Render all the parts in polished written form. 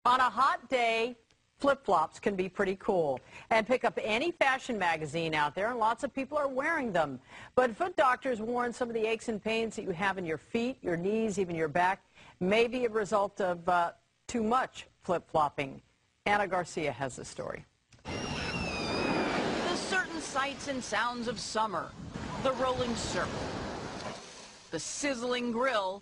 On a hot day, flip-flops can be pretty cool. And pick up any fashion magazine out there, and lots of people are wearing them. But foot doctors warn some of the aches and pains that you have in your feet, your knees, even your back may be a result of too much flip-flopping. Anna Garcia has the story. The certain sights and sounds of summer, the rolling surf, the sizzling grill,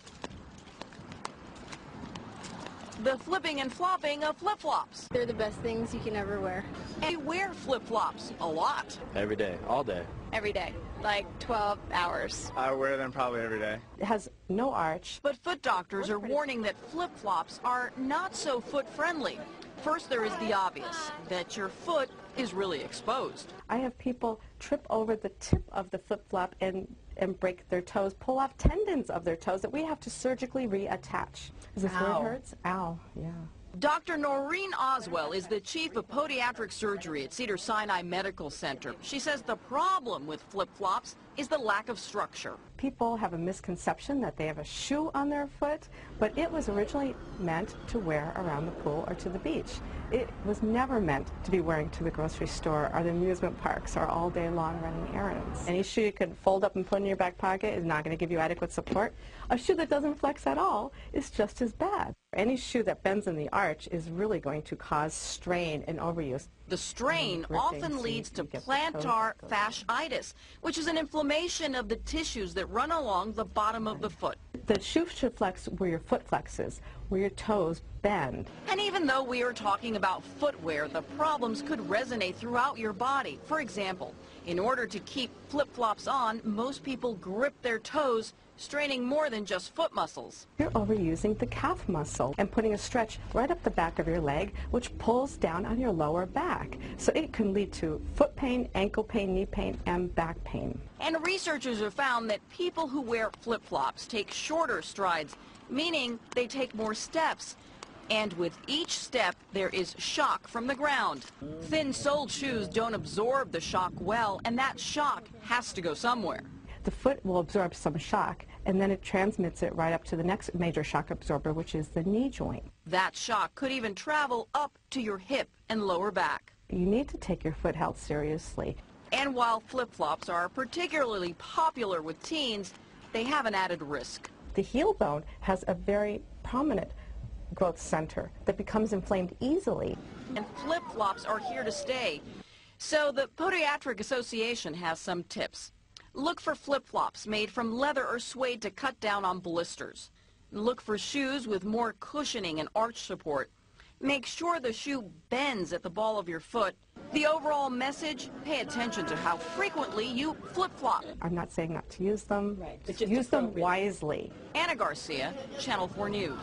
the flipping and flopping of flip-flops. They're the best things you can ever wear. And you wear flip-flops a lot. Every day, all day. Every day, like 12 hours. I wear them probably every day. It has no arch. But foot doctors are warning that flip-flops are not so foot-friendly. First, there is the obvious, that your foot is really exposed. I have people trip over the tip of the flip-flop and break their toes, pull off tendons of their toes that we have to surgically reattach. Is this where it hurts? Ow, yeah. Dr. Noreen Oswell is the chief of podiatric surgery at Cedars-Sinai Medical Center. She says the problem with flip-flops is the lack of structure. People have a misconception that they have a shoe on their foot, but it was originally meant to wear around the pool or to the beach. It was never meant to be wearing to the grocery store or the amusement parks or all day long running errands. Any shoe you can fold up and put in your back pocket is not going to give you adequate support. A shoe that doesn't flex at all is just as bad. Any shoe that bends in the arch is really going to cause strain and overuse. The strain often leads to plantar fasciitis, which is an inflammation of the tissues that run along the bottom of the foot. The shoe should flex where your foot flexes, where your toes bend. And even though we are talking about footwear, the problems could resonate throughout your body. For example, in order to keep flip-flops on, most people grip their toes, straining more than just foot muscles. You're overusing the calf muscle and putting a stretch right up the back of your leg, which pulls down on your lower back. So it can lead to foot pain, ankle pain, knee pain, and back pain. And researchers have found that people who wear flip-flops take shorter strides, meaning they take more steps. And with each step, there is shock from the ground. Thin-soled shoes don't absorb the shock well, and that shock has to go somewhere. The foot will absorb some shock, and then it transmits it right up to the next major shock absorber, which is the knee joint. That shock could even travel up to your hip and lower back. You need to take your foot health seriously. And while flip-flops are particularly popular with teens, they have an added risk. The heel bone has a very prominent growth center that becomes inflamed easily. And flip-flops are here to stay. So the Podiatric Association has some tips. Look for flip-flops made from leather or suede to cut down on blisters. Look for shoes with more cushioning and arch support. Make sure the shoe bends at the ball of your foot. The overall message, pay attention to how frequently you flip-flop. I'm not saying not to use them, just use them wisely. Anna Garcia, Channel 4 News.